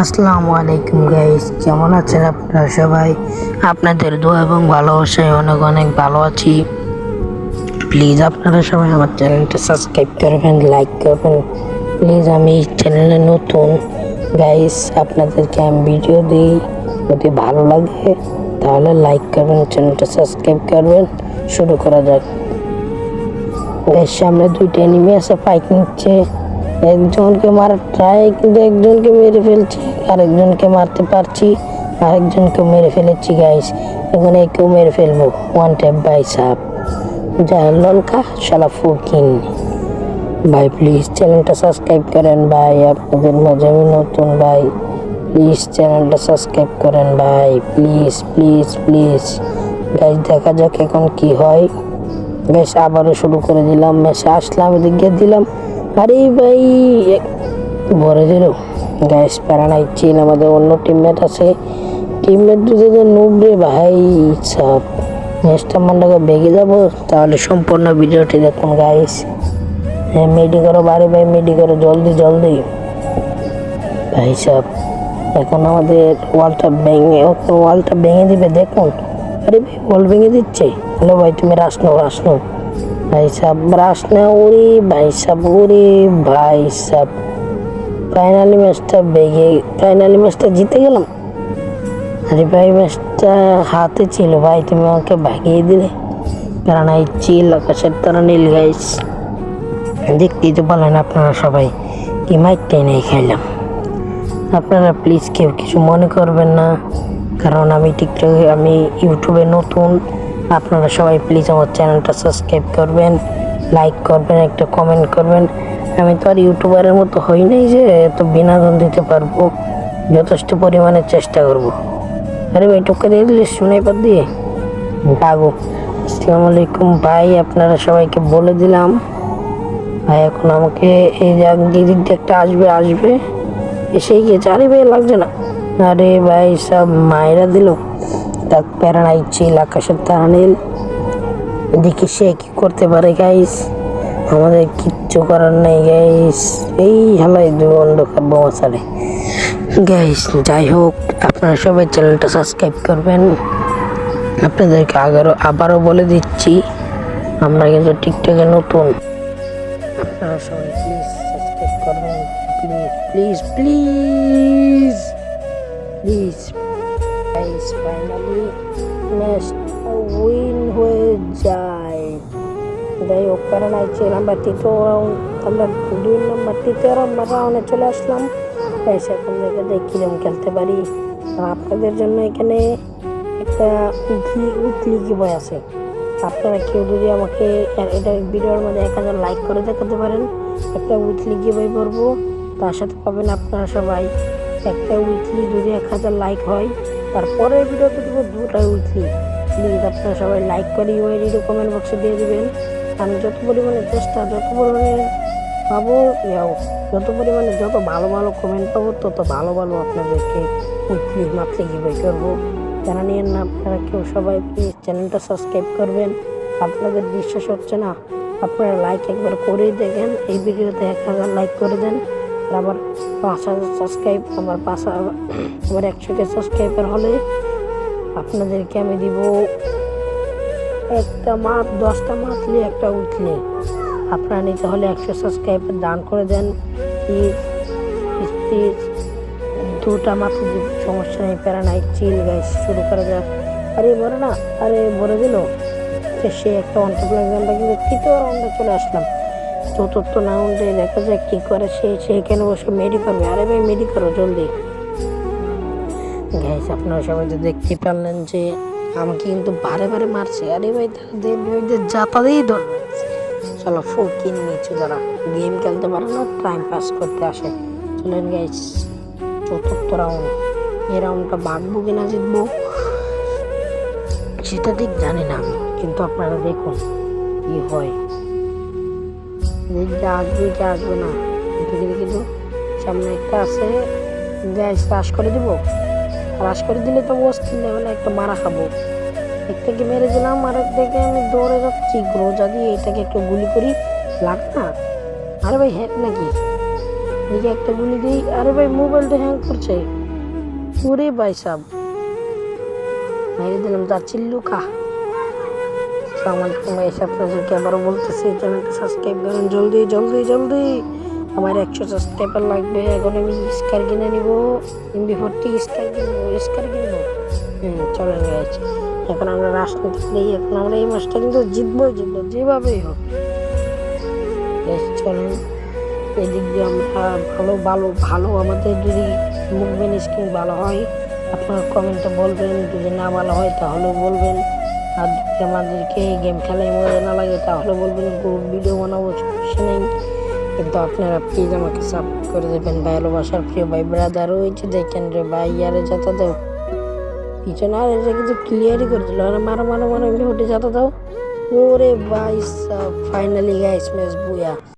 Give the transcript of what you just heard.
আসসালামু আলাইকুম গাইস, কেমন আছেন আপনারা সবাই? আপনাদের দোয়া এবং ভালোবাসায় অনেক অনেক ভালো আছি। প্লিজ আপনারা সবাই আমার চ্যানেলটা সাবস্ক্রাইব করবেন, লাইক করবেন। প্লিজ আমি এই চ্যানেলে নতুন গাইস, আপনাদেরকে আমি ভিডিও দিই, যদি ভালো লাগে তাহলে লাইক করবেন, চ্যানেলটা সাবস্ক্রাইব করবেন। শুরু করা যাক। গাইস, সামনে দুইটা এনিমি আছে, ফাইট নিচ্ছে। একজনকে মারার ট্রাই, কিন্তু একজনকে মেরে ফেলছি, আরেকজনকে মারতে পারছি, আরেকজনকে মেরে ফেলেছি গাইস। এখন একেও মেরে ফেলবো, ওয়ান ট্যাপ বাই সাপ যা লঙ্কা শালা ফুকিন। ভাই প্লিজ চ্যানেলটা সাবস্ক্রাইব করেন ভাই, আপনাদের মাঝে আমি নতুন ভাই। প্লিজ চ্যানেলটা সাবস্ক্রাইব করেন ভাই, প্লিজ প্লিজ প্লিজ। গাইস দেখা যাক এখন কি হয়। গাইস আবারও শুরু করে দিলাম, ম্যাচে আসলাম, এদিকে দিলাম, আরে ভাই ভরে দিল। গাইস প্যারা নাই, চিল আমাদের অন্য টিমমেট আছে, টিমমেট যদি নুবরে ভাই সব ম্যাচটা মনটাকে বেগে যাবো। তাহলে সম্পূর্ণ ভিডিওটি দেখুন গাইস। হ্যাঁ মেডি করো বাড়ি ভাই, মেডি করো জলদি জলদি ভাই সব। এখন আমাদের ওয়ালটা ভেঙে দিবে দেখুন। আরে ভাই ওয়াল ভেঙে দিচ্ছে। হ্যালো ভাই তুমি রাসনো ভাই সাব রাসনা, ওরে ভাই সাব, ওরে ভাই সাব। ফাইনালি ম্যাচটা জিতে গেলাম। আরে ভাই ম্যাচটা হাতে ছিল ভাই, তুমি আমাকে ভাগিয়ে দিলে। কারণ এই চিল আকাশের তারা নীল গাইস, দেখতেই তো বলেন আপনারা সবাই কি মাইকটাই নেই খাইলাম। আপনারা প্লিজ কেউ কিছু মনে করবেন না, কারণ আমি টিকটকে আমি ইউটিউবে নতুন। আপনারা সবাই প্লিজ আমার চ্যানেলটা সাবস্ক্রাইব করবেন, লাইক করবেন, একটা কমেন্ট করবেন। আমি তো আর ইউটিউবারের মতো হই নাই যে এত বিনোদন দিতে পারবো, যথেষ্ট পরিমাণে চেষ্টা করব। আরে ভাই টোকা দিয়ে দিলে শুনে পর দিয়ে ডাগো। আসসালামু আলাইকুম ভাই, আপনারা সবাইকে বলে দিলাম ভাই। এখন আমাকে এই দিক দিয়ে একটা আসবে এসেই গিয়েছে। আরে ভাই লাগছে না, আরে ভাই সব মায়েরা দিল। তাক প্যারা নাই, চিল আকাশের তারা নীল। দেখি সে কি করতে পারে গাইস, আমাদের কিচ্ছু করার নেই গাইস। এই হালাই দুই অন্ধকার বোমা ছাড়ে গাইস। যাই হোক আপনারা সবাই চ্যানেলটা সাবস্ক্রাইব করবেন। আপনাদেরকে আবারও বলে দিচ্ছি, আমরা কিন্তু টিকটকে নতুন। আপনারা সবাই প্লিজ সাবস্ক্রাইব করবেন, please please please please guys. Finally ম্যাচটা উইন হয়ে যায়। যাই হোক কারণ আইছে নাম্বার তৃতীয় রাউন্ড, আমরা 2 নম্বর রাউন্ডে চলে আসলাম। গাইস এখন দেখে কিরম খেলতে পারি। আপনাদের জন্য এখানে একটা উইকলি গিভওয়ে আছে। আপনারা কেউ যদি আমাকে এটা ভিডিওর মধ্যে 1000 লাইক করে দেখাতে পারেন, একটা উইকলি গিভওয়ে করবো। তার সাথে পাবেন আপনারা সবাই একটা উইকলি। যদি 1000 লাইক হয় তারপরে ভিডিওতে দেবো 2টা উইকলি। প্লিজ আপনারা সবাই লাইক করে ইউআইডি কমেন্ট বক্সে দিয়ে দেবেন। আমি যত পরিমাণে যত পরিমাণে পাবো যত পরিমাণে যত ভালো ভালো কমেন্ট পাবো তত ভালো ভালো আপনাদেরকে উইকলি মাত্রে গিভওয়ে করবো। জানা নিয়েন না আপনারা কেউ সবাই প্লিজ চ্যানেলটা সাবস্ক্রাইব করবেন। আপনাদের বিশ্বাস হচ্ছে না, আপনারা লাইক একবার করেই দেখেন। এই ভিডিওতে 1000 লাইক করে দেন, আর আবার 5000 সাবস্ক্রাইব, আবার 100কে সাবস্ক্রাইবার হলে আপনাদেরকে আমি দিব একটা 10টা মান্থলি, একটা উইকলি। আপনারা নিতে হলে 100 সাবস্ক্রাইবার দান করে দেন প্লিজ প্লিজ। 2টা মাত্র দিব, সমস্যা নেই, প্যারা নাই, চিল গাইস। শুরু করা যাক। আরে বলে না, আরে বলে দিল সে একটা অন্তর্ভুক্ত এক্সামটা, কিন্তু 3য় রাউন্ডে চলে আসলাম। 4র্থ রাউন্ডে দেখা যাক কি করে সেখানে বসে মেডি করবে। আরে ভাই মেডি করো জলদি গাইস। আপনারা সবাই তো দেখতে পারলেন যে আমাকে কিন্তু বারে মারছে। আরে ভাই জাতা দিয়েই ধরবে, চলো ফকিন নিচু যারা গেম খেলতে পারে না, টাইম পাস করতে আসে। চলেন গাইস 4র্থ রাউন্ড। এই রাউন্ডটা ভাগবো কিনা জিতবো সেটা ঠিক জানি না আমি, কিন্তু আপনারা দেখুন কি হয়। আসবে কি আসবে না কিন্তু সামনে একটা আছে গাইস, রাশ করে দিব। রাশ করে দিলে তো অস্থির লেভেলে একটা মারা খাবো। একটাকে মেরে দিলাম, আর একটাকে আমি দৌড়ে যাচ্ছি গ্রোজা দিয়ে। এটাকে একটু গুলি করি, লাগ না। আরে ভাই হ্যাক নাকি এই যে একটা গুলি দিই, আরে ভাই মোবাইলটা হ্যাং করছে। ওরে ভাই সাব মেরে দিলাম, যা চিল্লু খা। আসসালামাইকুম গাইস, আপনাদেরকে আবারও বলতেছি চ্যানেলটা সাবস্ক্রাইব করেন জলদি জলদি জলদি। আমার 100 সাবস্ক্রাইবার লাগবে। এখন আমি স্কার কিনে নিব, MB40 স্কার কিনবো। চলেন গাইস, এখন আমরা রাজনীতি নেই, এখন আমরা এই ম্যাচটা কিন্তু জিতবো যেভাবেই হোক। চলেন এদিক দিয়ে আমরা ভালো ভালো ভালো আমাদের যদি মুভমেন্ট স্কিল ভালো হয় আপনারা কমেন্টে বলবেন, যদি না ভালো হয় তাহলে বলবেন। আর যদি আমাদেরকে গেম খেলায় মজা না লাগে তাহলে বলবেন, গ্রুপ ভিডিও বানাবো, সমস্যা নেই। কিন্তু আপনারা প্লিজ আমাকে সাপোর্ট করে দেবেন। ভালোবাসার প্রিয় ভাই ব্রাদার, ওই যে দেখেন রে ভাই, ইয়ারে যাতা দাও পিছনে, আর এটা কিন্তু ক্লিয়ারই করে দিল। আর মারো মারো মারো, উঠে যাতা দাও। ওরে ভাই ফাইনালি গাইস ম্যাচ বুয়া।